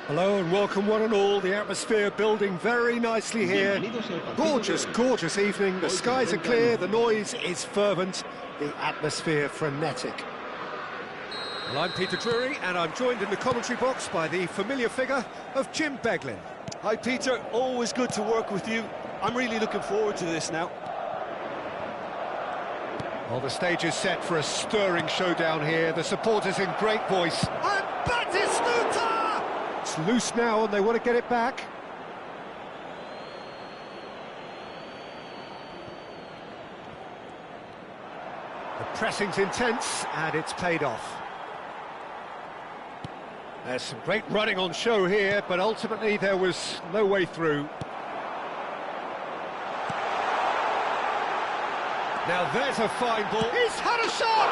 Hello and welcome one and all. The atmosphere building very nicely here. Gorgeous, gorgeous evening. The skies are clear, the noise is fervent, the atmosphere frenetic. Well, I'm Peter Drury and I'm joined in the commentary box by the familiar figure of Jim Beglin. Hi Peter, always good to work with you. I'm really looking forward to this now. Well, the stage is set for a stirring showdown here. The supporters in great voice. And Batistuta! It's loose now and they want to get it back. The pressing's intense and it's paid off. There's some great running on show here, but ultimately there was no way through. Now there's a fine ball. He's had a shot!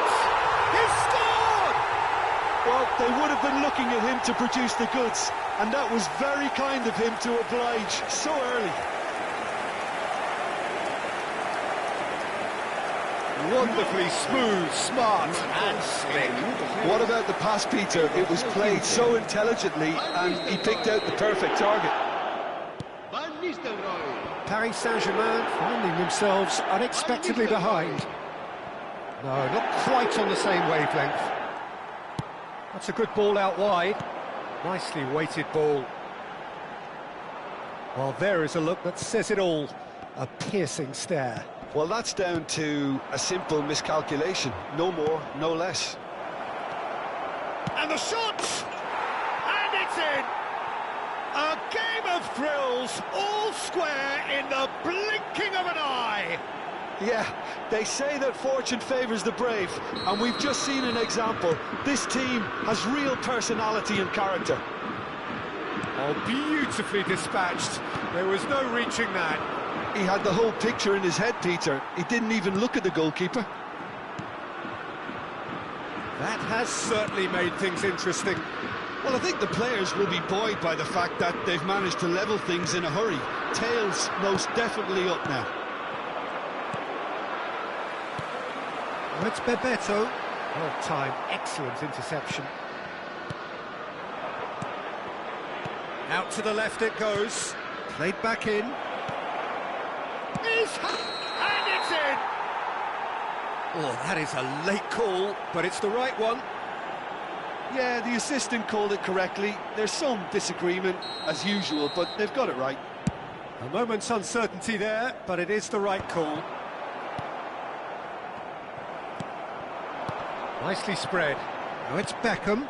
He's scored! Well, they would have been looking at him to produce the goods, and that was very kind of him to oblige so early. Wonderfully smooth, smart and slick. What about the pass, Peter? It was played so intelligently, and he picked out the perfect target. Paris Saint-Germain finding themselves unexpectedly behind. No, not quite on the same wavelength. That's a good ball out wide. Nicely weighted ball. Well, there is a look that says it all. A piercing stare. Well, that's down to a simple miscalculation. No more, no less. And the shot! And it's in! A game of thrills, all square in the blinking of an eye! Yeah, they say that fortune favours the brave, and we've just seen an example. This team has real personality and character. Oh, beautifully dispatched. There was no reaching that. He had the whole picture in his head, Peter. He didn't even look at the goalkeeper. That has certainly made things interesting. Well, I think the players will be buoyed by the fact that they've managed to level things in a hurry. Tails most definitely up now. Oh, it's Bebeto. Well timed, excellent interception. Out to the left it goes. Played back in. And it's in! Oh, that is a late call, but it's the right one. Yeah, the assistant called it correctly. There's some disagreement, as usual, but they've got it right. A moment's uncertainty there, but it is the right call. Nicely spread. Now it's Beckham.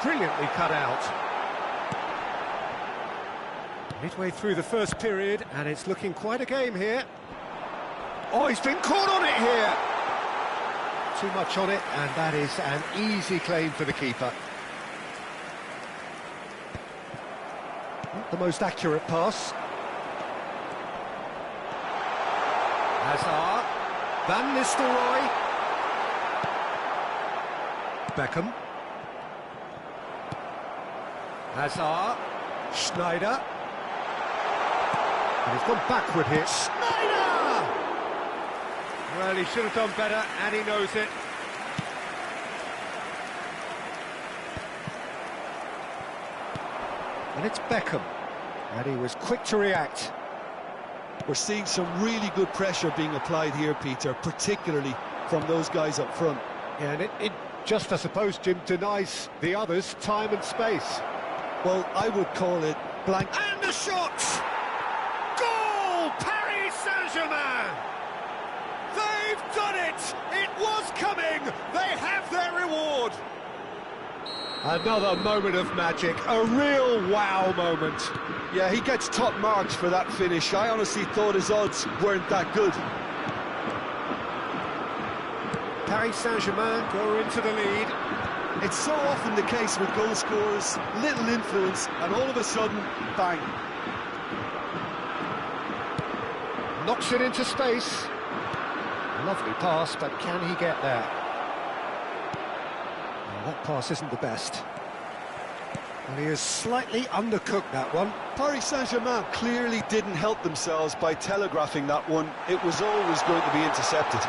Brilliantly cut out. Midway through the first period, and it's looking quite a game here. Oh, he's been caught on it here! Too much on it, and that is an easy claim for the keeper. Not the most accurate pass. Hazard. Van Nistelrooy. Beckham. Hazard. Schneider. And he's gone backward here. Schneider! Well, he should have done better, and he knows it. And it's Beckham. And he was quick to react. We're seeing some really good pressure being applied here, Peter, particularly from those guys up front. Yeah, and it just, I suppose, Jim, denies the others time and space. Well, I would call it blank. And the shot! Goal! Paris Saint-Germain! They've done it! It was coming! They have their reward! Another moment of magic, a real wow moment. Yeah, he gets top marks for that finish. I honestly thought his odds weren't that good. Paris Saint-Germain go into the lead. It's so often the case with goal scorers, little influence, and all of a sudden, bang. Knocks it into space. Lovely pass, but can he get there? Oh, that pass isn't the best. And he is slightly undercooked, that one. Paris Saint-Germain clearly didn't help themselves by telegraphing that one. It was always going to be intercepted.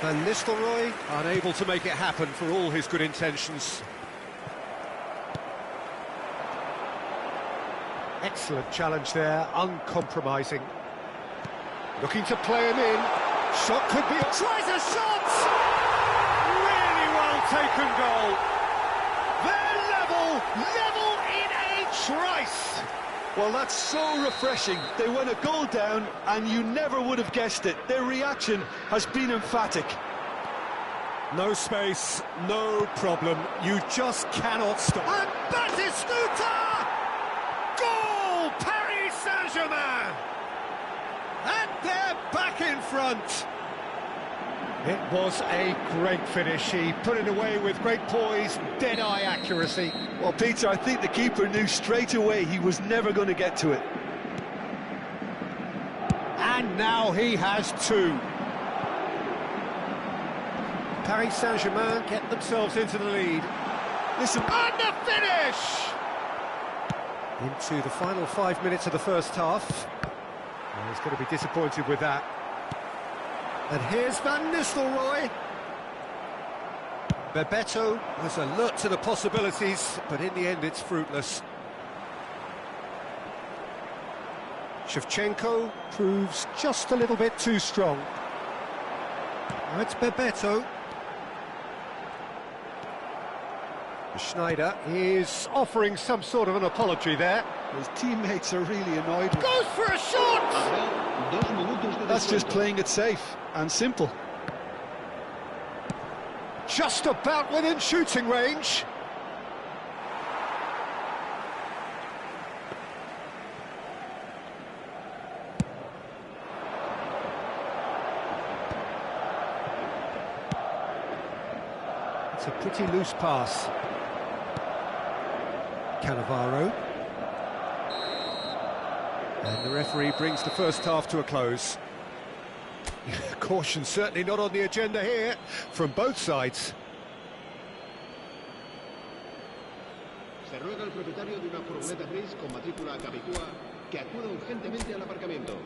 Van Nistelrooy unable to make it happen for all his good intentions. Excellent challenge there, uncompromising. Looking to play him in. Shot could be... Tries a shot! Really well taken goal. They're level in a trice. Well, that's so refreshing. They went a goal down, and you never would have guessed it. Their reaction has been emphatic. No space, no problem. You just cannot stop. And Batistuta! Goal! Paris Saint-Germain! And they're back in front. It was a great finish. He put it away with great poise, dead-eye accuracy. Well, Peter, I think the keeper knew straight away he was never going to get to it. And now he has two. Paris Saint-Germain get themselves into the lead. Listen, and the finish! Into the final 5 minutes of the first half. Well, he's going to be disappointed with that. And here's Van Nistelrooy. Bebeto was alert to the possibilities, but in the end it's fruitless. Shevchenko proves just a little bit too strong. Now it's Bebeto. Schneider is offering some sort of an apology there. His teammates are really annoyed. Goes for a shot! That's just playing it safe and simple. Just about within shooting range. It's a pretty loose pass. Cannavaro. And the referee brings the first half to a close. Caution certainly not on the agenda here from both sides. Se ruega al propietario de una furgoneta gris con matrícula Capicúa que acuda urgentemente al aparcamiento.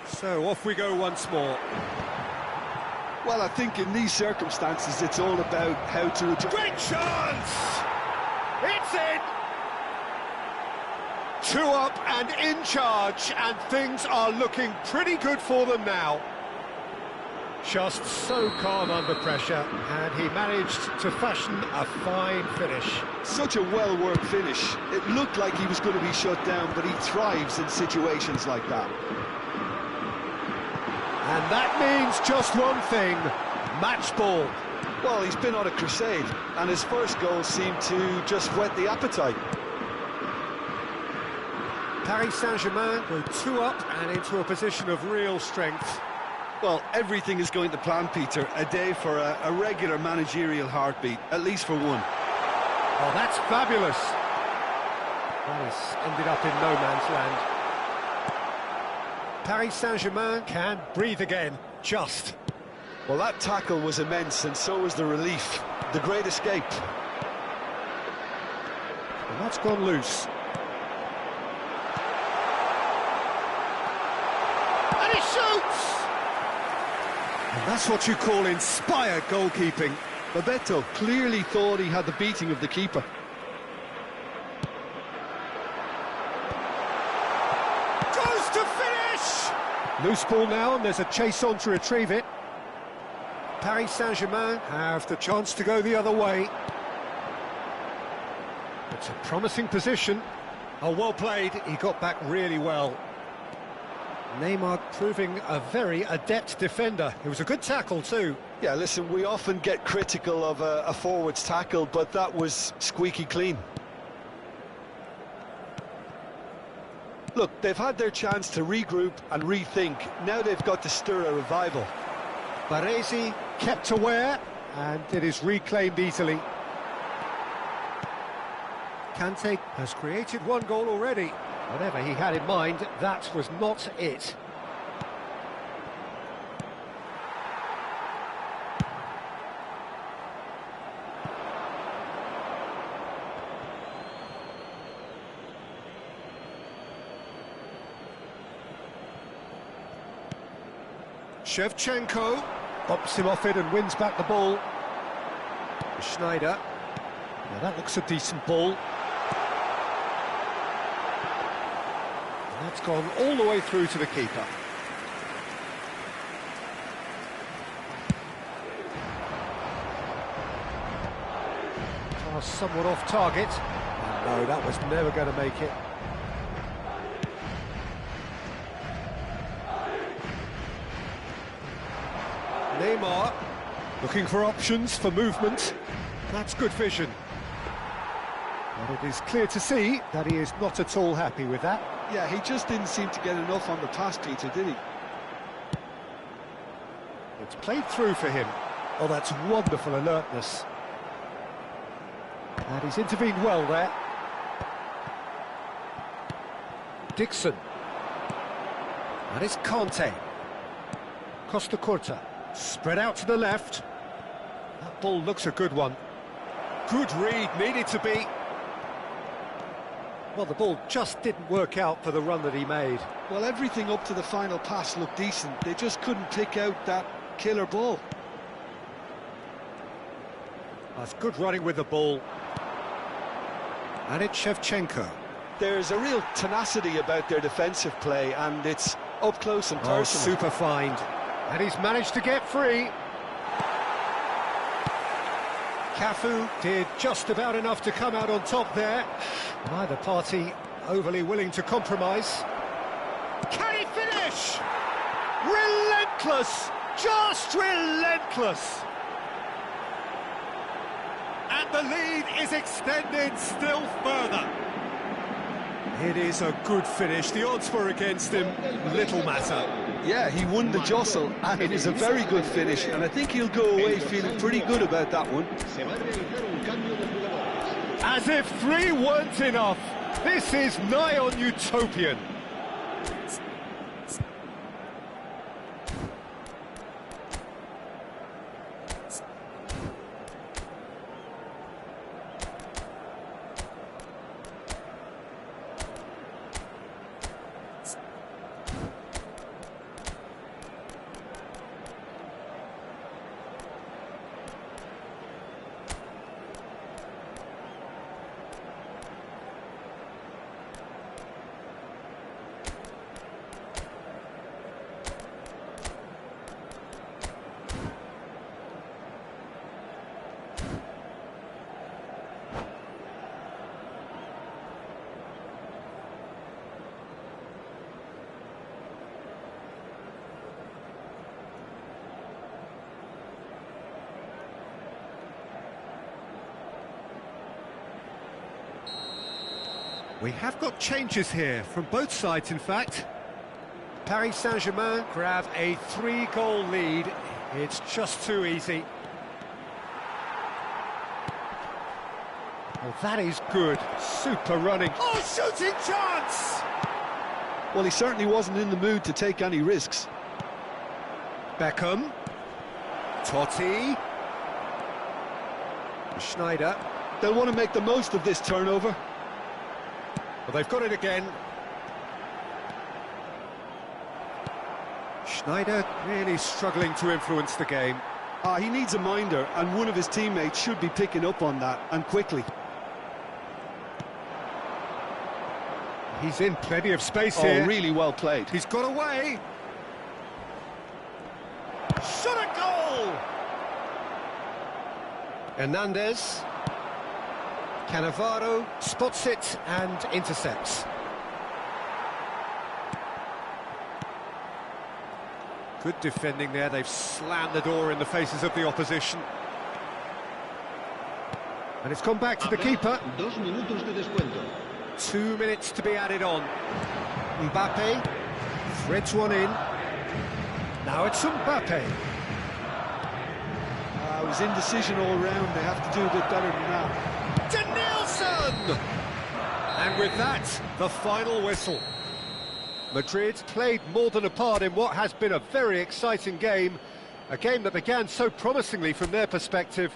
So off we go once more. Well, I think in these circumstances it's all about how to adjust. Great chance! It's in! 2 up and in charge, and things are looking pretty good for them now. Just so calm under pressure, and he managed to fashion a fine finish. Such a well-worked finish. It looked like he was going to be shut down, but he thrives in situations like that. And that means just one thing, match ball. Well, he's been on a crusade, and his first goal seemed to just whet the appetite. Paris Saint-Germain go 2 up and into a position of real strength. Well, everything is going to plan, Peter. A day for a regular managerial heartbeat, at least for one. Oh, that's fabulous. That has ended up in no man's land. Paris Saint-Germain can breathe again, just. Well, that tackle was immense, and so was the relief. The great escape. And that's gone loose. And he shoots! And that's what you call inspired goalkeeping. Bebeto clearly thought he had the beating of the keeper. Goes to finish! Loose ball now, and there's a chase on to retrieve it. Paris Saint-Germain have the chance to go the other way. It's a promising position. Oh, well played. He got back really well. Neymar proving a very adept defender. It was a good tackle too. Yeah, listen, we often get critical of a forward's tackle, but that was squeaky clean. Look, they've had their chance to regroup and rethink. Now they've got to stir a revival. Baresi kept aware, and it is reclaimed easily. Kante has created one goal already. Whatever he had in mind, that was not it. Shevchenko bumps him off it and wins back the ball. Schneider. Now that looks a decent ball. And that's gone all the way through to the keeper. Pass somewhat off target. No, that was never going to make it. Neymar, looking for options for movement. That's good vision. But it is clear to see that he is not at all happy with that. Yeah, he just didn't seem to get enough on the pass, Peter, did he? It's played through for him. Oh, that's wonderful alertness. And he's intervened well there. Dixon. And it's Kante. Costa Curta. Spread out to the left. That ball looks a good one. Good read, needed to be. Well, the ball just didn't work out for the run that he made. Well, everything up to the final pass looked decent. They just couldn't pick out that killer ball. That's good running with the ball. And it's Shevchenko. There's a real tenacity about their defensive play, and it's up close and personal. Oh, super find. And he's managed to get free. Cafu did just about enough to come out on top there. Neither party overly willing to compromise. Can he finish? Relentless! Just relentless! And the lead is extended still further. It is a good finish. The odds were against him. Little matter. Yeah, he won the jostle, and it is a very good finish, and I think he'll go away feeling pretty good about that one. As if 3 weren't enough, this is nigh on utopian. We have got changes here, from both sides in fact. Paris Saint-Germain grab a 3-goal lead. It's just too easy. Oh, that is good. Super running. Oh, shooting chance! Well, he certainly wasn't in the mood to take any risks. Beckham. Totti. Schneider. They'll want to make the most of this turnover. Well, they've got it again. Schneider really struggling to influence the game. He needs a minder, and one of his teammates should be picking up on that, and quickly. He's in plenty of space here. Oh, really well played. He's got away. Shot a goal! Hernandez. Cannavaro spots it and intercepts. Good defending there. They've slammed the door in the faces of the opposition. And it's gone back to the keeper. 2 minutos de descuento. 2 minutes to be added on. Mbappe threads one in. Now it's Mbappe. It was indecision all round. They have to do a bit better than that. To Nielsen! And with that, the final whistle. Madrid played more than a part in what has been a very exciting game. A game that began so promisingly from their perspective.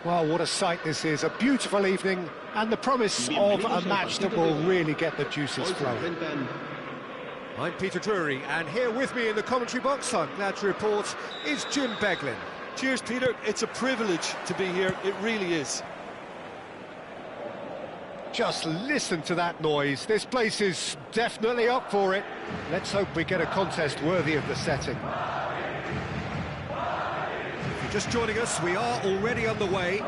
Well, what a sight this is, a beautiful evening, and the promise of a match that will really get the juices flowing. I'm Peter Drury, and here with me in the commentary box, I'm glad to report, is Jim Beglin. Cheers, Peter. It's a privilege to be here, it really is. Just listen to that noise, this place is definitely up for it. Let's hope we get a contest worthy of the setting. If you're just joining us, we are already underway.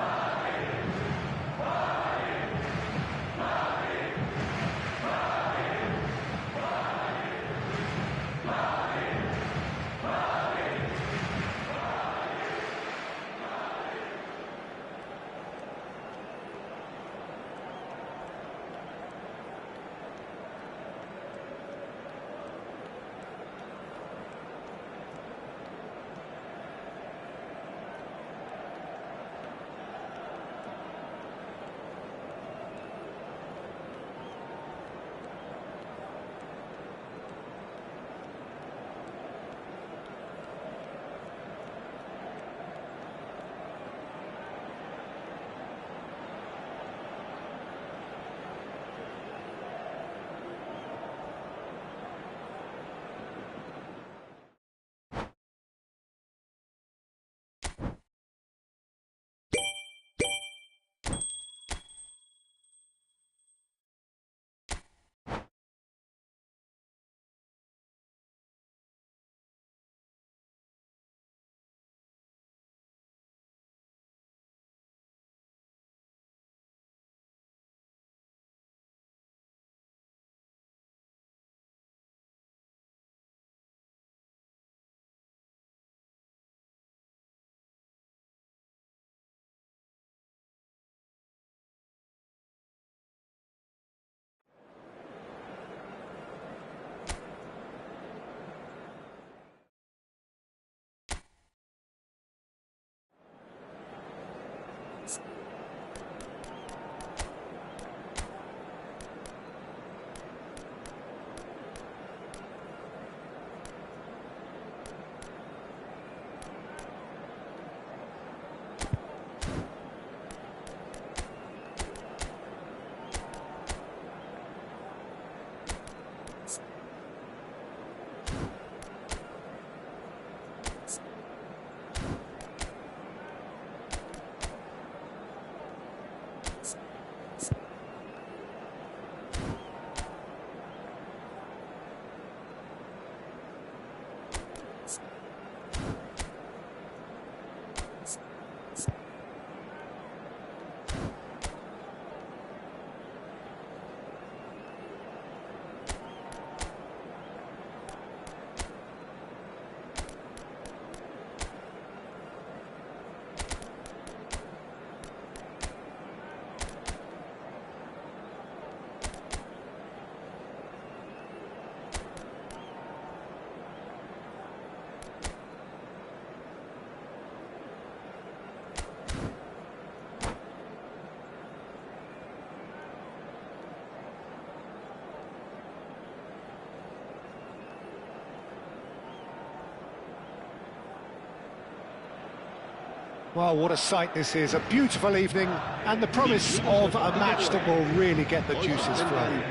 Well, what a sight this is, a beautiful evening, and the promise of a match that will really get the juices flowing.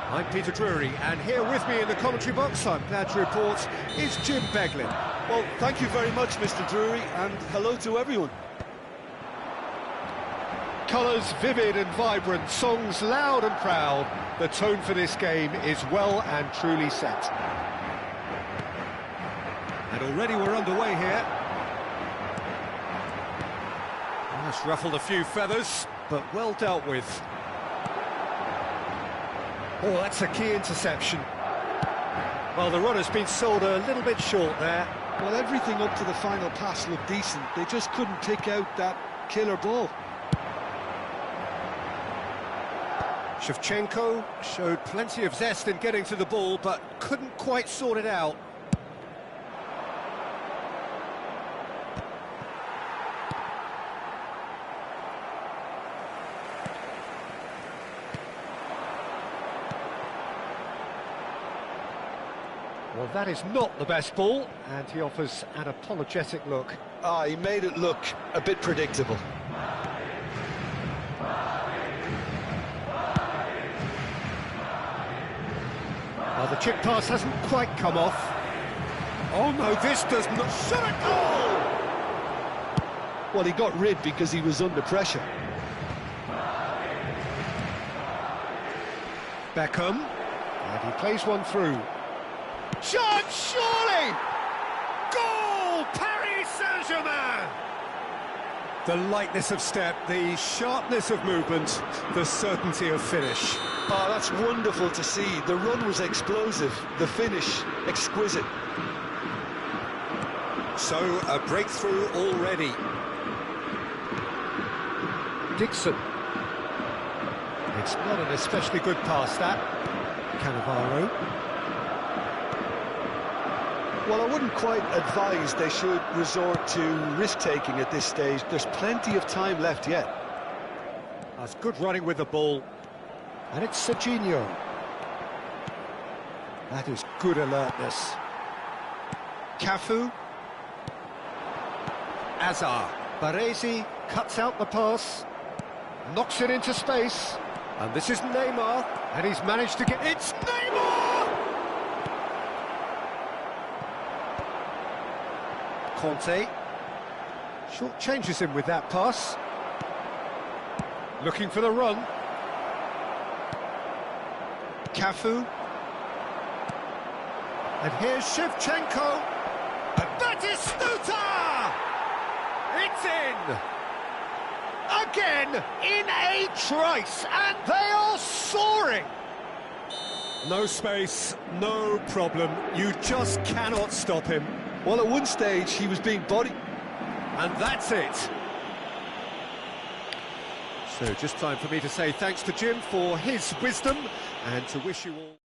I'm Peter Drury, and here with me in the commentary box, I'm glad to report, is Jim Beglin. Well, thank you very much, Mr. Drury, and hello to everyone. Colours vivid and vibrant, songs loud and proud. The tone for this game is well and truly set. And already we're underway here. That's ruffled a few feathers, but well dealt with. Oh, that's a key interception. Well, the runner's been sold a little bit short there. Well, everything up to the final pass looked decent. They just couldn't pick out that killer ball. Shevchenko showed plenty of zest in getting to the ball, but couldn't quite sort it out. Well, that is not the best ball, and he offers an apologetic look. He made it look a bit predictable. Well, the chip pass hasn't quite come off. Oh no, this does not... Shot a goal! Well, he got rid because he was under pressure. Beckham, and he plays one through. Chance, surely! Goal! Paris Saint-Germain! The lightness of step, the sharpness of movement, the certainty of finish. Oh, that's wonderful to see. The run was explosive, the finish exquisite. So, a breakthrough already. Dixon. It's not an especially good pass, that. Cannavaro. Well, I wouldn't quite advise they should resort to risk-taking at this stage. There's plenty of time left yet. That's good running with the ball. And it's Serginho. That is good alertness. Cafu. Azar. Baresi cuts out the pass. Knocks it into space. And this is Neymar. And he's managed to get... It's Neymar! Conte. Short changes him with that pass. Looking for the run. Cafu. And here's Shevchenko. And Batistuta! It's in! Again, in a trice, and they are soaring! No space, no problem. You just cannot stop him. Well, at one stage, he was being bodied. And that's it. So, just time for me to say thanks to Jim for his wisdom, and to wish you all...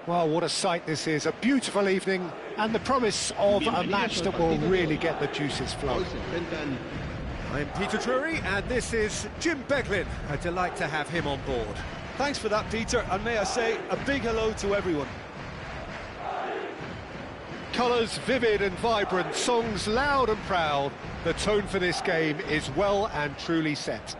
Well, what a sight this is, a beautiful evening, and the promise of a match that will really get the juices flowing. I'm Peter Drury, and this is Jim Beglin. A delight to have him on board. Thanks for that, Peter, and may I say a big hello to everyone. Colours vivid and vibrant, songs loud and proud. The tone for this game is well and truly set.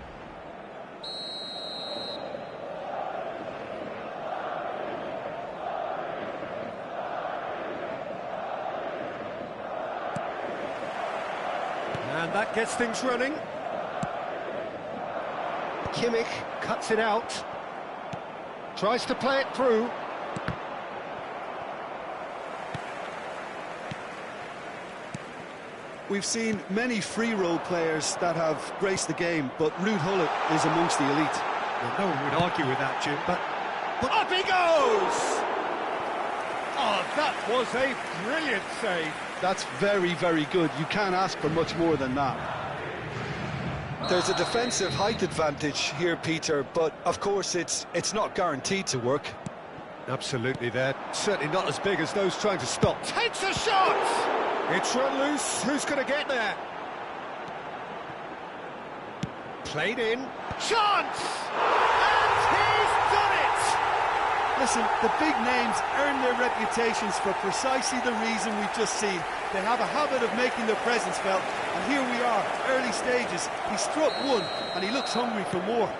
And that gets things running. Kimmich cuts it out. Tries to play it through. We've seen many free role players that have graced the game, but Ruud Gullit is amongst the elite. Well, no one would argue with that, Jim, but Up he goes! Oh, that was a brilliant save. That's very, very good. You can't ask for much more than that. There's a defensive height advantage here, Peter, but of course it's not guaranteed to work. absolutely there. Certainly not as big as those trying to stop. Takes a shot! It's run loose. Who's going to get there? Played in. Chance! And he's done it! Listen, the big names earn their reputations for precisely the reason we've just seen. They have a habit of making their presence felt, and here we are, early stages. He struck one, and he looks hungry for more.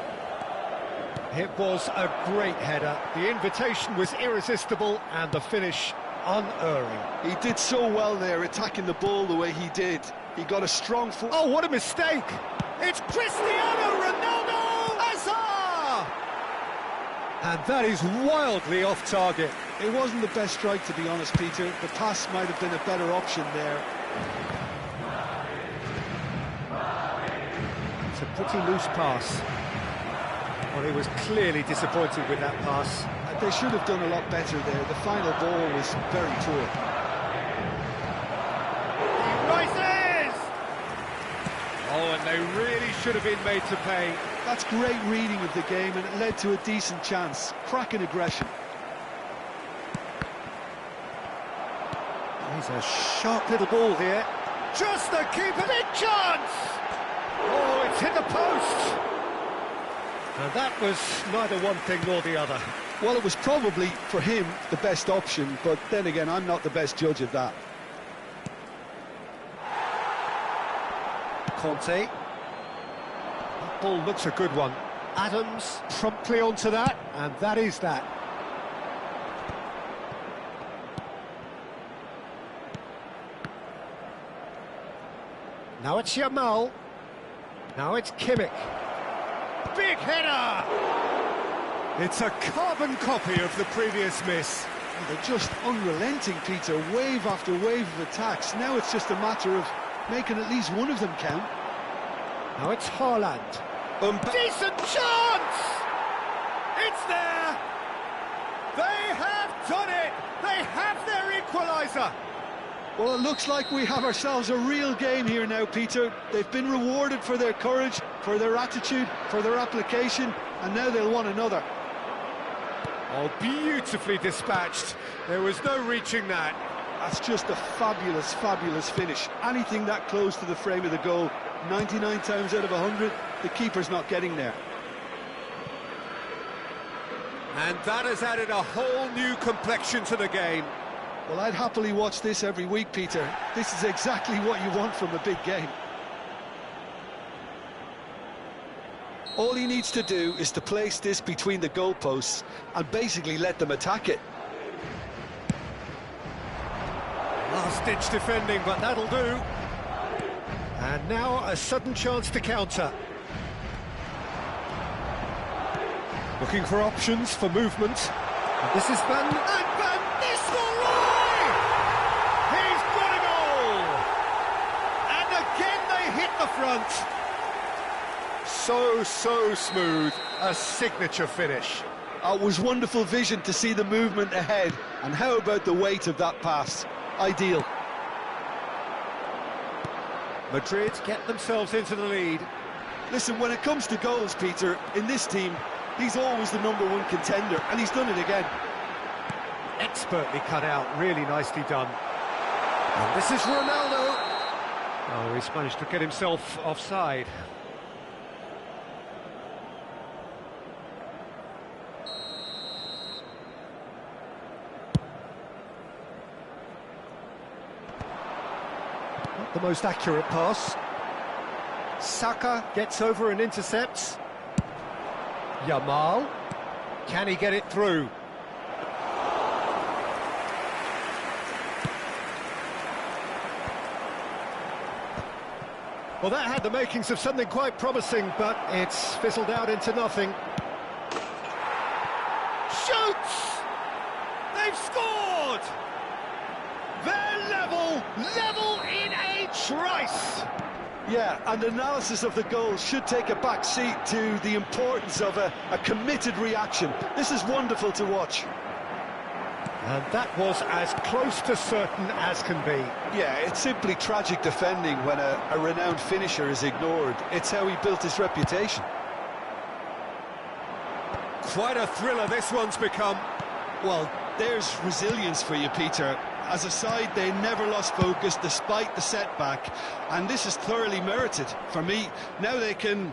It was a great header. The invitation was irresistible, and the finish unerring. He did so well there, attacking the ball the way he did. He got a strong foot. Oh, what a mistake! It's Cristiano Ronaldo! Azar! And that is wildly off target. It wasn't the best strike, to be honest, Peter. The pass might have been a better option there. It's a pretty loose pass. Well, he was clearly disappointed with that pass. They should have done a lot better there. The final ball was very poor. He rises! Oh, and they really should have been made to pay. That's great reading of the game, and it led to a decent chance. Cracking aggression. He's a sharp little ball here. Just the keeper, big chance! Oh, it's hit the post! And that was neither one thing nor the other. Well, it was probably, for him, the best option, but then again, I'm not the best judge of that. Conte. That ball looks a good one. Adams promptly onto that, and that is that. Now it's Yamal. Now it's Kimmich. Big header! It's a carbon copy of the previous miss. And they're just unrelenting, Peter. Wave after wave of attacks. Now it's just a matter of making at least one of them count. Now it's Haaland. Decent chance! It's there! They have done it! They have their equaliser! Well, it looks like we have ourselves a real game here now, Peter. They've been rewarded for their courage, for their attitude, for their application, and now they'll want another. Oh, beautifully dispatched. There was no reaching that. That's just a fabulous, fabulous finish. Anything that close to the frame of the goal, 99 times out of 100, the keeper's not getting there. And that has added a whole new complexion to the game. Well, I'd happily watch this every week, Peter. This is exactly what you want from a big game. All he needs to do is to place this between the goalposts and basically let them attack it. Last-ditch defending, but that'll do. And now a sudden chance to counter. Looking for options for movement. And this is Van Nistelrooy! He's got a goal! And again they hit the front. So smooth, a signature finish. It was wonderful vision to see the movement ahead, and how about the weight of that pass? Ideal. Madrid get themselves into the lead. Listen, when it comes to goals, Peter, in this team, he's always the #1 contender, and he's done it again. Expertly cut out, really nicely done. And this is Ronaldo. Oh, he's managed to get himself offside. Not the most accurate pass. Saka gets over and intercepts. Yamal. Can he get it through? Well, that had the makings of something quite promising, but it's fizzled out into nothing. Shoots! They've scored! They're level in a trice! Yeah, and analysis of the goal should take a back seat to the importance of a committed reaction. This is wonderful to watch. And that was as close to certain as can be. Yeah, it's simply tragic defending when a renowned finisher is ignored. It's how he built his reputation. Quite a thriller this one's become. Well, there's resilience for you, Peter. As a side, they never lost focus despite the setback, and this is thoroughly merited. For me, now they can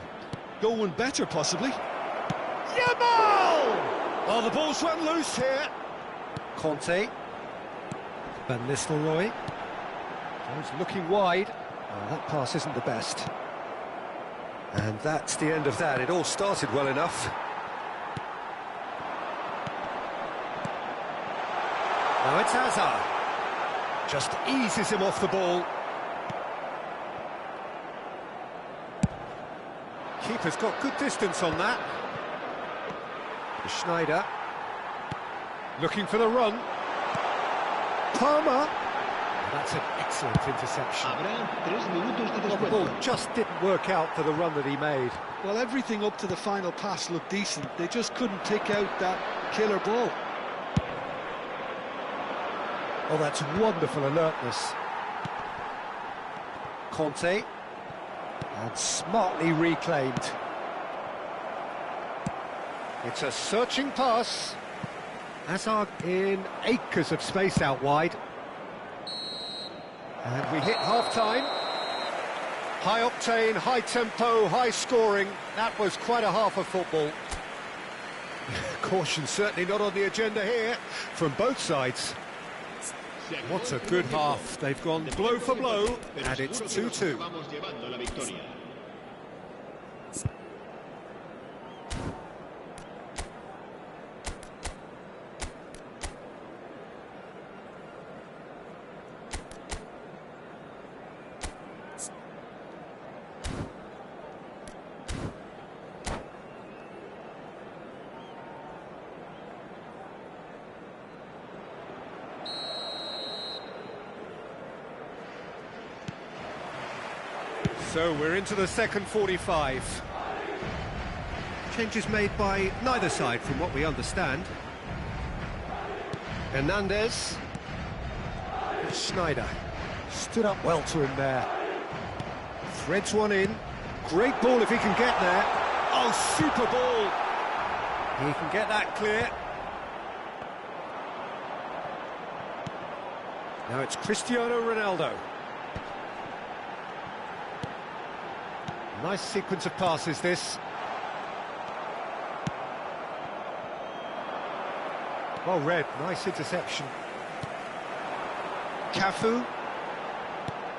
go one better, possibly. Yamal! Oh, the ball's run loose here. Conte. Van Nistelrooy. He's looking wide. Oh, that pass isn't the best. And that's the end of that. It all started well enough. Now it's Hazard. Just eases him off the ball. Keeper's got good distance on that. Schneider. Looking for the run. Palmer. That's an excellent interception. Well, the ball just didn't work out for the run that he made. Well, everything up to the final pass looked decent. They just couldn't pick out that killer ball. Oh, that's wonderful alertness. Conte. And smartly reclaimed. It's a searching pass. Hazard in acres of space out wide. And we hit half-time. High octane, high tempo, high scoring. That was quite a half of football. Caution certainly not on the agenda here from both sides. What a good half. They've gone blow for blow, and it's 2-2. So we're into the second 45. Changes made by neither side from what we understand. Hernandez. Schneider. Stood up well to him there. Threads one in. Great ball if he can get there. Oh, super ball. He can get that clear. Now it's Cristiano Ronaldo. Nice sequence of passes, this. Well read, nice interception. Cafu.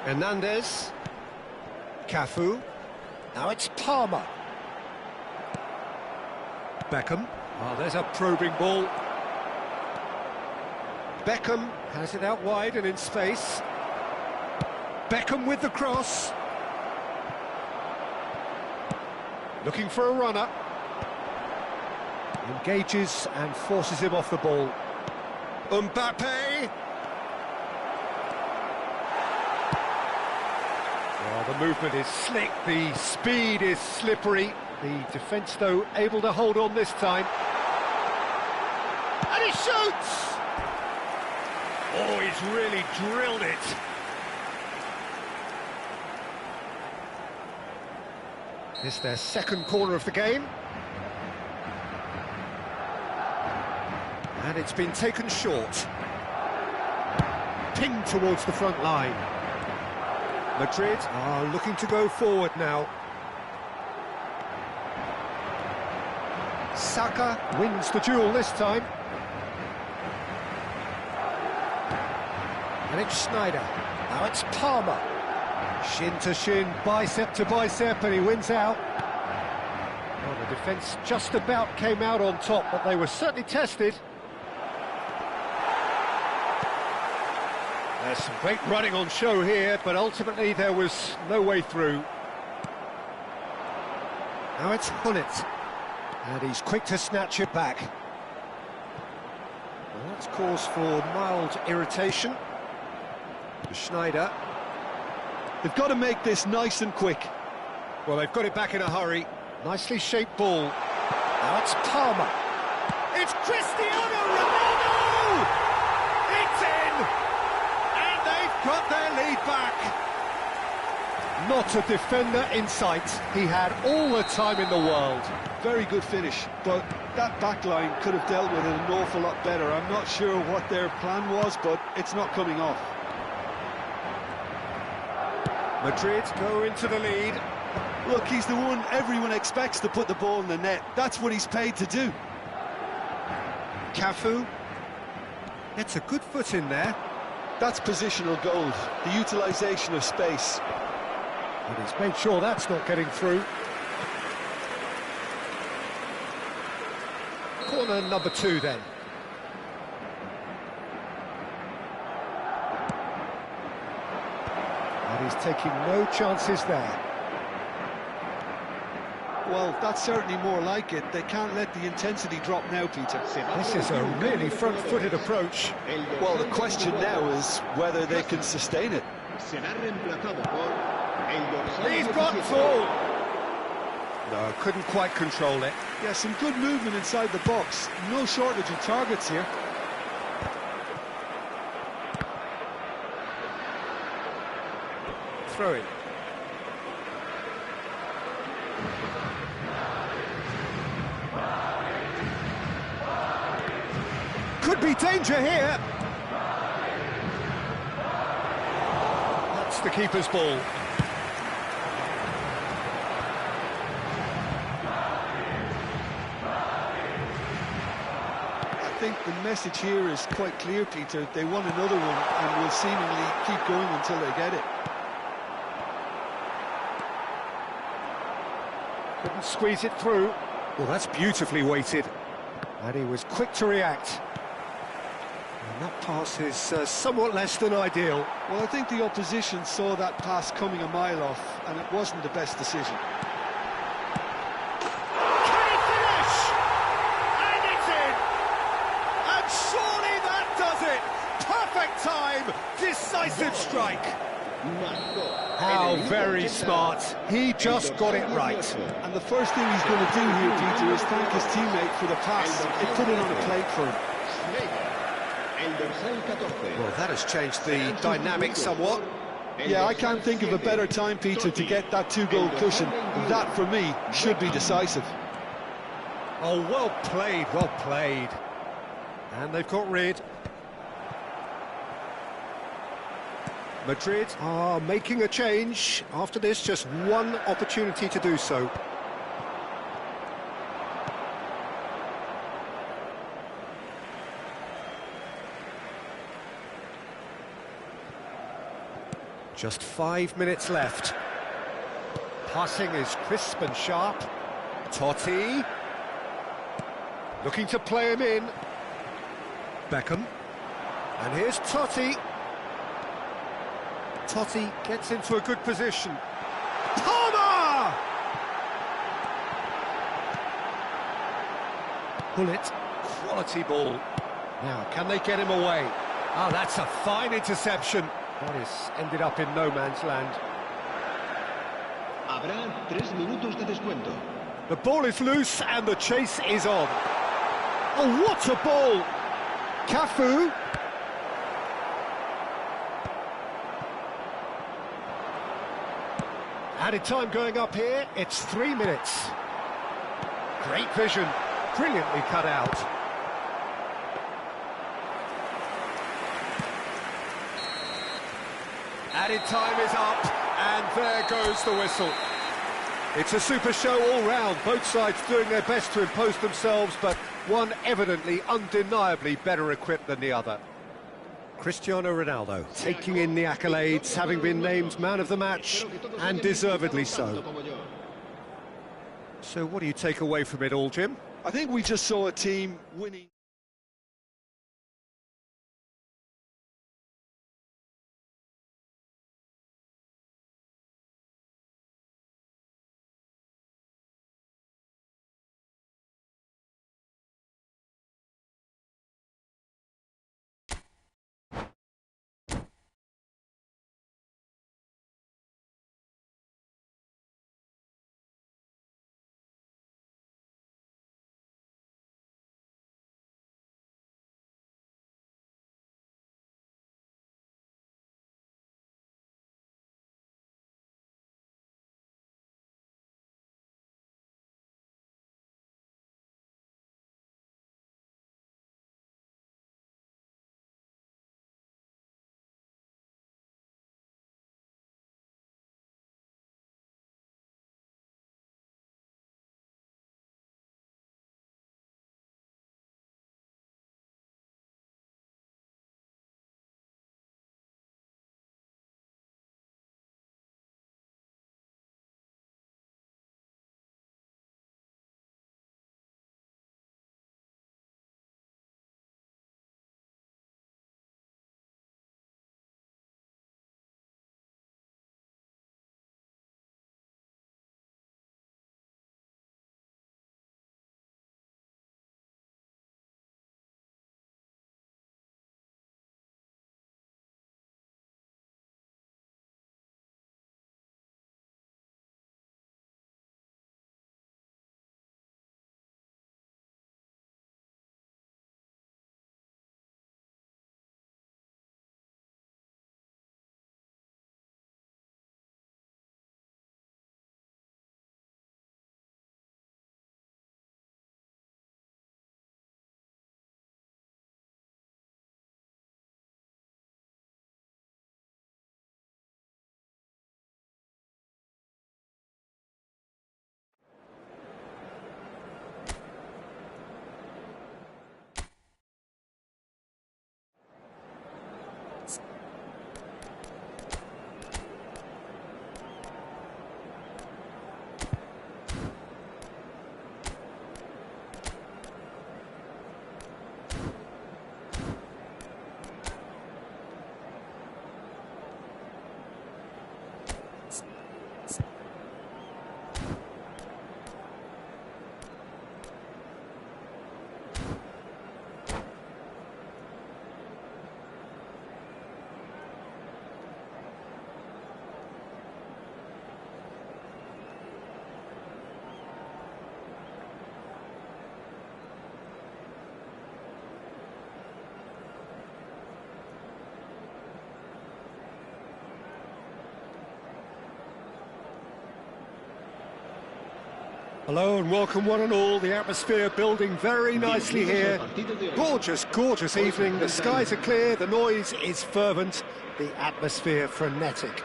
Hernandez. Cafu. Now it's Palmer. Beckham. Oh, there's a probing ball. Beckham has it out wide and in space. Beckham with the cross. Looking for a runner. Engages and forces him off the ball. Mbappe. Well, the movement is slick, the speed is slippery. The defence, though, able to hold on this time. And he shoots! Oh, he's really drilled it. It's their second corner of the game. And it's been taken short. Pinged towards the front line. Madrid are looking to go forward now. Saka wins the duel this time. And it's Schneider. Now it's Palmer. Shin to shin, bicep to bicep, and he wins out. Well, the defence just about came out on top, but they were certainly tested. There's some great running on show here, but ultimately there was no way through. Now it's Hullet, and he's quick to snatch it back. Well, that's cause for mild irritation. Schneider. They've got to make this nice and quick. Well, they've got it back in a hurry. Nicely shaped ball. Now it's Palmer. It's Cristiano Ronaldo! It's in! And they've got their lead back. Not a defender in sight. He had all the time in the world. Very good finish, but that back line could have dealt with it an awful lot better. I'm not sure what their plan was, but it's not coming off. Madrid go into the lead. Look, he's the one everyone expects to put the ball in the net. That's what he's paid to do. Cafu gets a good foot in there. That's positional gold, the utilisation of space. And he's made sure that's not getting through. Corner number 2 then. And he's taking no chances there. Well, that's certainly more like it. They can't let the intensity drop now, Peter. This is a really front-footed approach. Well, the question now is whether they can sustain it. He's got full. No, couldn't quite control it. Yeah, some good movement inside the box. No shortage of targets here. Throw it. Could be danger here. That's the keeper's ball. I think the message here is quite clear, Peter. They want another one and will seemingly keep going until they get it. Couldn't squeeze it through. Well, that's beautifully weighted. And he was quick to react. And that pass is somewhat less than ideal. Well, I think the opposition saw that pass coming a mile off, and it wasn't the best decision. Can he finish? And it's in! And surely that does it! Perfect time! Decisive strike! How very smart. He just got it right. And the first thing he's going to do here, Peter, is thank his teammate for the pass. It put it on a plate for him. Well, that has changed the dynamic somewhat. Yeah, I can't think of a better time, Peter, to get that 2-goal cushion. That, for me, should be decisive. Oh, well played, well played. And they've got rid. Madrid are making a change. After this, just one opportunity to do so. Just 5 minutes left. Passing is crisp and sharp. Totti. Looking to play him in. Beckham. And here's Totti. Totti gets into a good position. Palmer! Hullet, quality ball. Now, can they get him away? Oh, that's a fine interception. That has ended up in no man's land. Habrá 3 minutos de descuento. The ball is loose and the chase is on. Oh, what a ball! Cafu. Added time going up here, it's 3 minutes. Great vision, brilliantly cut out. Added time is up, and there goes the whistle. It's a super show all round, both sides doing their best to impose themselves, but one evidently, undeniably better equipped than the other. Cristiano Ronaldo taking in the accolades, having been named man of the match, and deservedly so. So what do you take away from it all, Jim? I think we just saw a team winning. Hello and welcome one and all, the atmosphere building very nicely here. Gorgeous, gorgeous evening, the skies are clear, the noise is fervent, the atmosphere frenetic.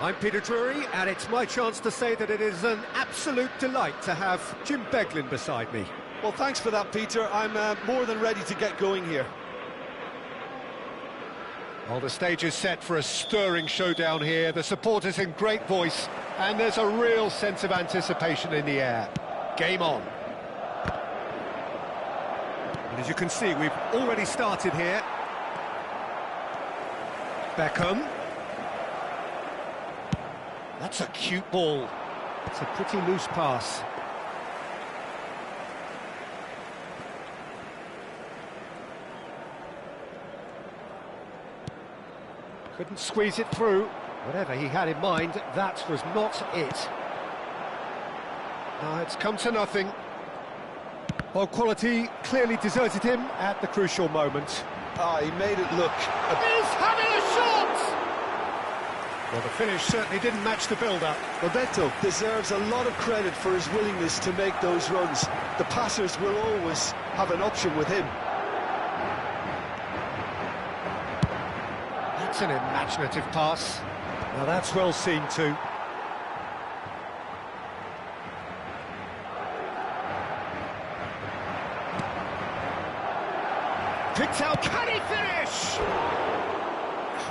I'm Peter Drury, and it's my chance to say that it is an absolute delight to have Jim Beglin beside me. Well, thanks for that, Peter. I'm more than ready to get going here. Well, the stage is set for a stirring showdown here, the supporters in great voice, and there's a real sense of anticipation in the air. Game on. And as you can see, we've already started here. Beckham. That's a cute ball. It's a pretty loose pass. Couldn't squeeze it through. Whatever he had in mind, that was not it. Now it's come to nothing. Well, quality clearly deserted him at the crucial moment. He made it look... He's having a shot! Well, the finish certainly didn't match the build-up. Roberto deserves a lot of credit for his willingness to make those runs. The passers will always have an option with him. That's an imaginative pass. Now that's well seen too. Picked out, can he finish?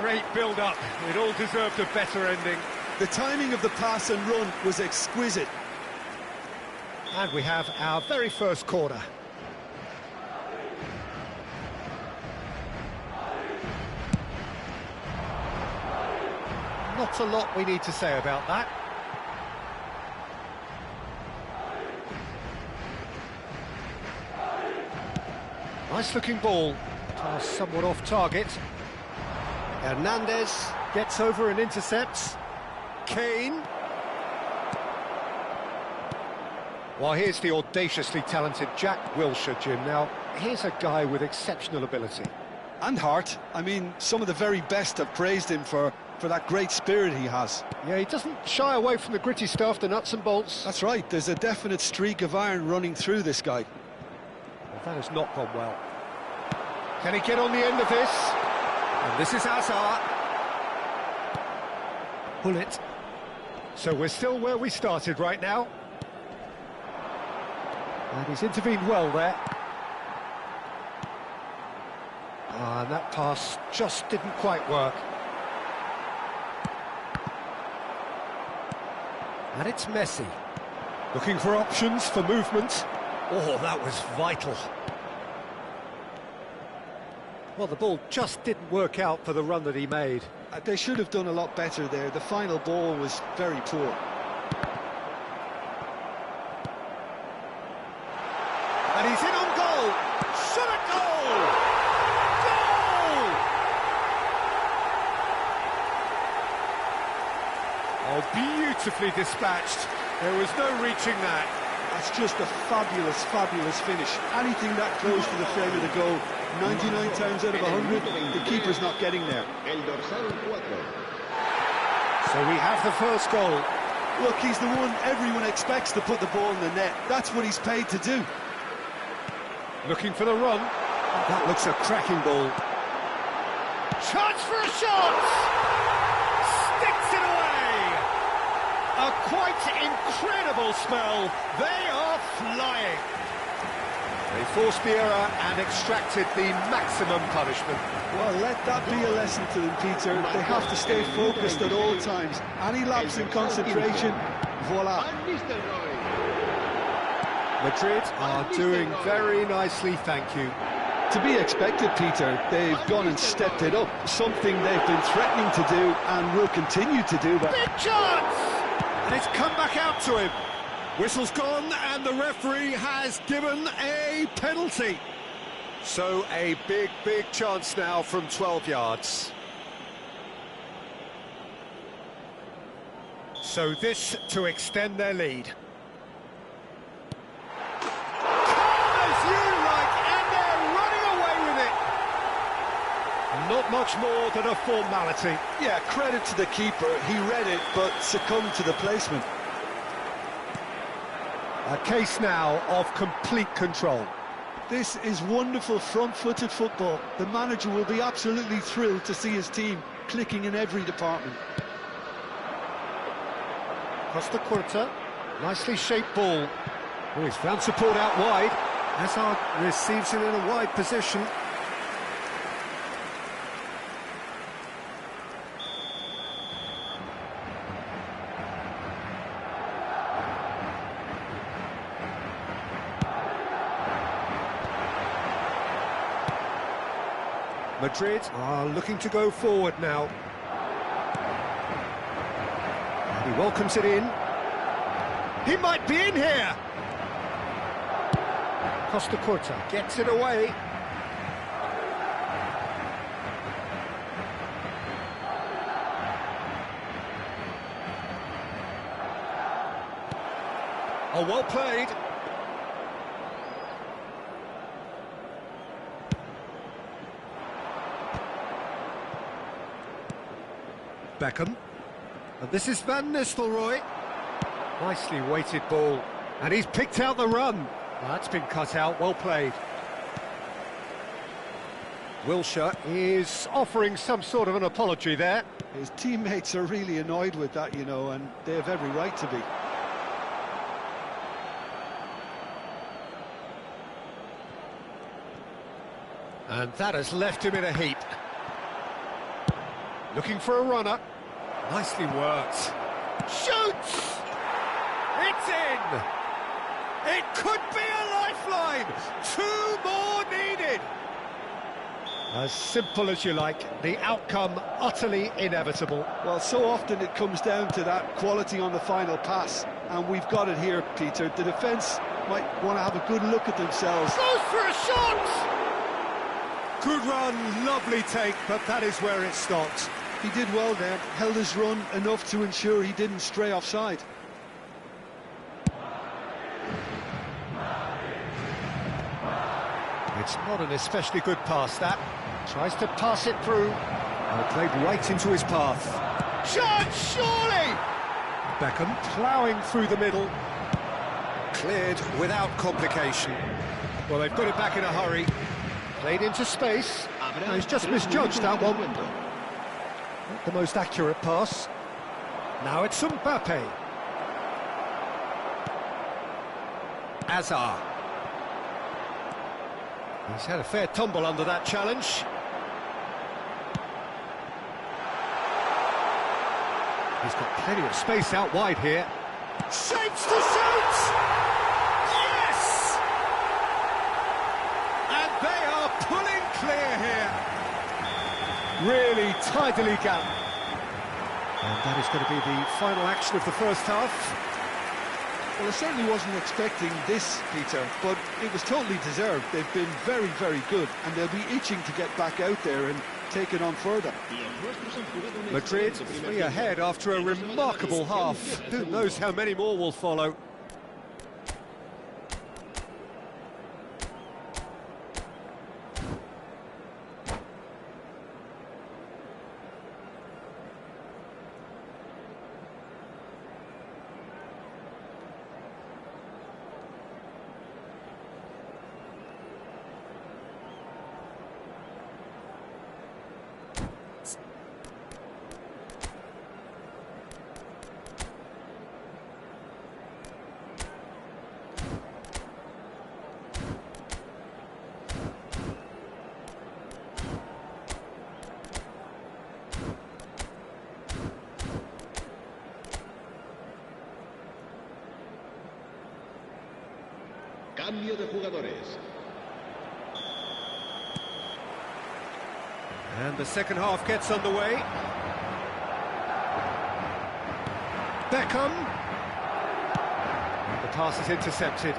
Great build-up, it all deserved a better ending. The timing of the pass and run was exquisite. And we have our very first corner. Not a lot we need to say about that. Nice looking ball. Pass somewhat off target. Hernandez gets over and intercepts. Kane. Well, here's the audaciously talented Jack Wilshere, Jim. Now, here's a guy with exceptional ability. And heart. I mean, some of the very best have praised him for that great spirit he has. Yeah, he doesn't shy away from the gritty stuff, the nuts and bolts. That's right, there's a definite streak of iron running through this guy. Well, that has not gone well. Can he get on the end of this? And this is Hazard. Pull it. So we're still where we started right now. And he's intervened well there. And that pass just didn't quite work. And it's Messi. Looking for options for movement. Oh, that was vital. Well, the ball just didn't work out for the run that he made. They should have done a lot better there. The final ball was very poor. And he's in on goal. Shot at goal! Goal! Oh, beautifully dispatched. There was no reaching that. That's just a fabulous, fabulous finish. Anything that close to the frame of the goal, 99 times out of 100, the keeper's not getting there. So we have the first goal. Look, he's the one everyone expects to put the ball in the net. That's what he's paid to do. Looking for the run. That looks a cracking ball. Chance for a shot! Sticks it away! A quite incredible spell. They are flying. They forced the error and extracted the maximum punishment. Well, let that be a lesson to them, Peter. They have to stay focused at all times. Any lapse in concentration, voila. Madrid are doing very nicely, thank you. To be expected, Peter. They've gone and stepped it up. Something they've been threatening to do and will continue to do. But Big chance! And it's come back out to him. Whistle's gone and the referee has given a penalty. So a big, big chance now from 12 yards. So this to extend their lead. Not much more than a formality. yeah, credit to the keeper. He read it, but succumbed to the placement. A case now of complete control. This is wonderful front-footed football. The manager will be absolutely thrilled to see his team clicking in every department. Costa Curta, nicely shaped ball. Oh, he's found support out wide. Hazard receives it in a wide position. Madrid are looking to go forward now. And he welcomes it in. He might be in here! Costa Curta gets it away. Oh, well played. Beckham. And this is Van Nistelrooy. Nicely weighted ball. And he's picked out the run. Well, that's been cut out, well played. Wilshere is offering some sort of an apology there. His teammates are really annoyed with that, you know, and they have every right to be. And that has left him in a heap. Looking for a runner. Nicely worked. Shoots! It's in! It could be a lifeline! 2 more needed! As simple as you like, the outcome utterly inevitable. Well, so often it comes down to that quality on the final pass, and we've got it here, Peter. The defence might want to have a good look at themselves. Goes for a shot! Good run, lovely take, but that is where it stopped. He did well there, held his run enough to ensure he didn't stray offside. It's not an especially good pass, that. Tries to pass it through. And played right into his path. Shot, surely! Beckham ploughing through the middle. Cleared without complication. Well, they've got it back in a hurry. Played into space. Now, he's just misjudged that one. Not the most accurate pass. Now it's Mbappe. Hazard. He's had a fair tumble under that challenge. He's got plenty of space out wide here. Shapes to shoot! Yes! And they are pulling clear here. Really tidily done. And that is going to be the final action of the first half. Well, I certainly wasn't expecting this, Peter, but it was totally deserved. They've been very, very good, and they'll be itching to get back out there and take it on further. Madrid 3 ahead after a remarkable half. Who knows how many more will follow. Cambio de jugadores. And the second half gets underway. Beckham. The pass is intercepted.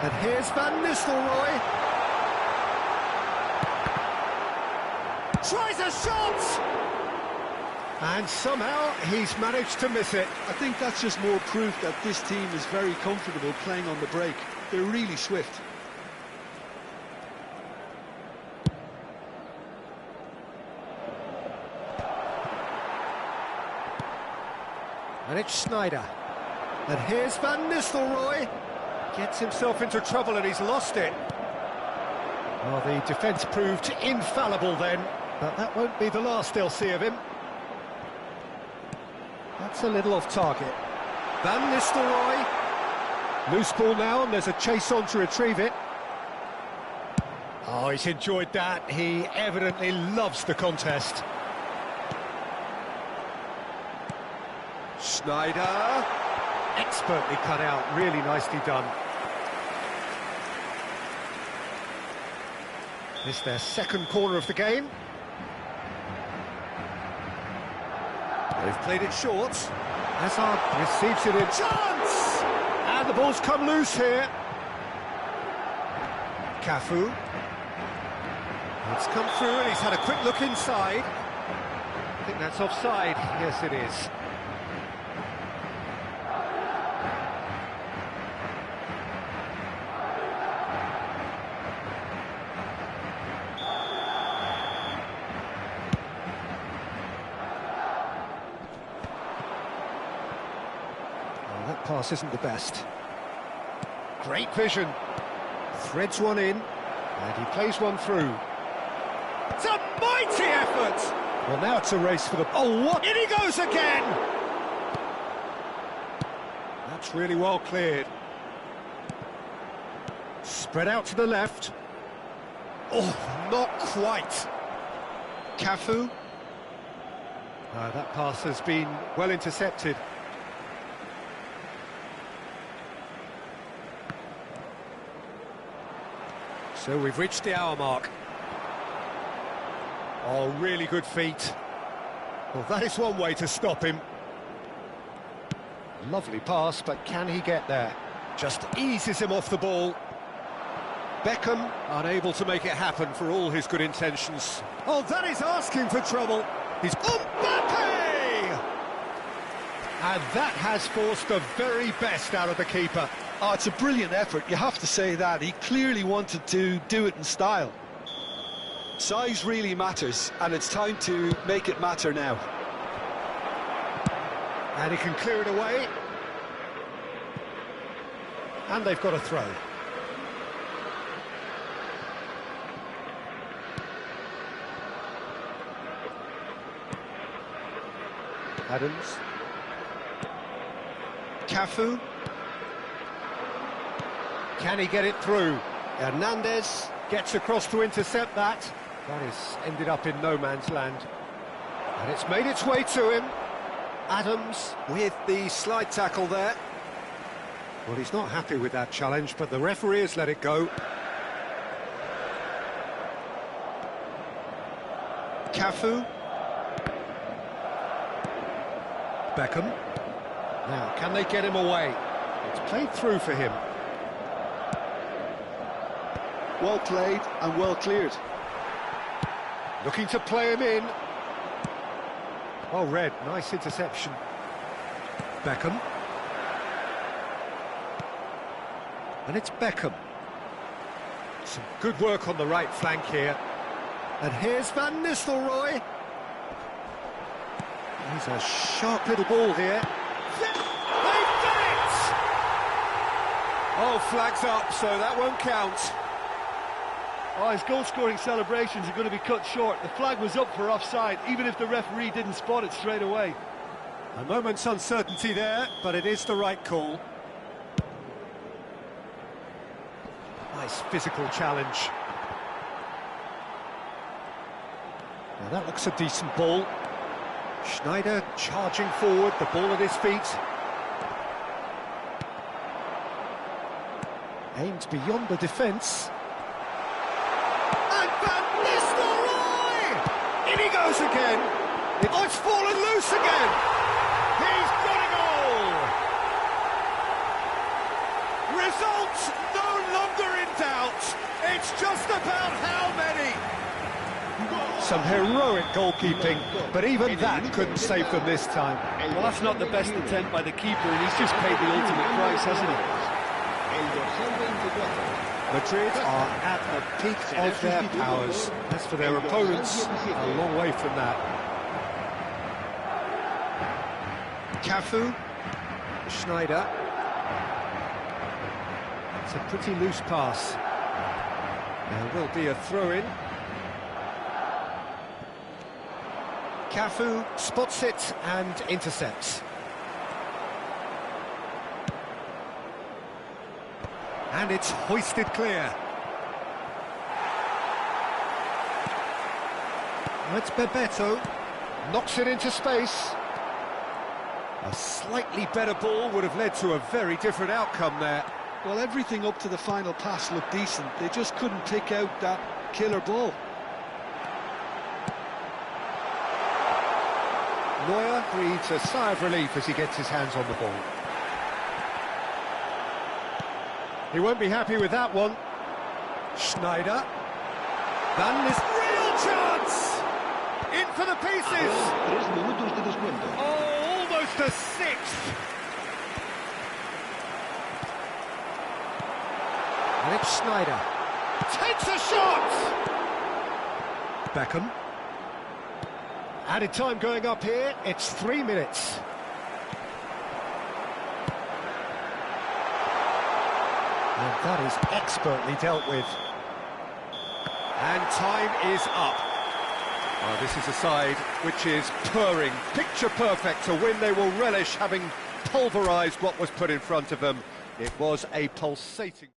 And here's Van Nistelrooy. Tries a shot! And somehow he's managed to miss it. I think that's just more proof that this team is very comfortable playing on the break. They're really swift. And it's Sneijder. And here's Van Nistelrooy. Gets himself into trouble and he's lost it. Well, the defence proved infallible then, but that won't be the last they'll see of him. That's a little off target. Van Nistelrooy. Loose ball now, and there's a chase on to retrieve it. Oh, he's enjoyed that. He evidently loves the contest. Sneijder. Expertly cut out, really nicely done. This is their second corner of the game. They've played it short. Hazard receives it in. Chance! And the ball's come loose here. Cafu. It's come through and he's had a quick look inside. I think that's offside. Yes, it is. That pass isn't the best. Great vision. Threads one in, and he plays one through. It's a mighty effort! Well, now it's a race for the... Oh, what? In he goes again! That's really well cleared. Spread out to the left. Oh, not quite. Cafu. That pass has been well intercepted. So we've reached the hour mark. Oh, really good feet. Well, that is one way to stop him. Lovely pass, but can he get there? Just eases him off the ball. Beckham unable to make it happen for all his good intentions. Oh, that is asking for trouble. He's Mbappe! And that has forced the very best out of the keeper. Oh, it's a brilliant effort, you have to say that. He clearly wanted to do it in style. Size really matters, and it's time to make it matter now. And he can clear it away. And they've got a throw. Adams. Cafu. Can he get it through? Hernandez gets across to intercept that. That has ended up in no man's land. And it's made its way to him. Adams with the slide tackle there. Well, he's not happy with that challenge, but the referee has let it go. Cafu. Beckham. Now, can they get him away? It's played through for him. Well played and well cleared. Looking to play him in. Oh, Red, nice interception. Beckham. And it's Beckham. Some good work on the right flank here. And here's Van Nistelrooy. He's a sharp little ball here. They've done it! Oh, flags up, so that won't count. Oh, his goal-scoring celebrations are going to be cut short. The flag was up for offside, even if the referee didn't spot it straight away. A moment's uncertainty there, but it is the right call. Nice physical challenge. Now that looks a decent ball. Schneider charging forward, the ball at his feet. Aimed beyond the defence. And Van Nistelrooy! In he goes again! Oh, it's fallen loose again! He's got a goal! Results no longer in doubt. It's just about how many. Some heroic goalkeeping, but even that couldn't save them this time. Well, that's not the best attempt by the keeper, and he's just paid the ultimate price, hasn't he? Madrid are at the peak of their powers. As for their opponents, a long way from that. Cafu. Schneider. It's a pretty loose pass. There will be a throw-in. Cafu spots it and intercepts. And it's hoisted clear. That's Bebeto. Knocks it into space. A slightly better ball would have led to a very different outcome there. Well, everything up to the final pass looked decent. They just couldn't pick out that killer ball. Neuer breathes a sigh of relief as he gets his hands on the ball. He won't be happy with that one. Schneider. Van Nistelrooy. Real chance! In for the pieces! Oh, almost a sixth! And it's Schneider. Takes a shot! Beckham. Added time going up here, it's 3 minutes. And that is expertly dealt with. And time is up. Oh, this is a side which is purring, picture perfect, a win they will relish, having pulverised what was put in front of them. It was a pulsating...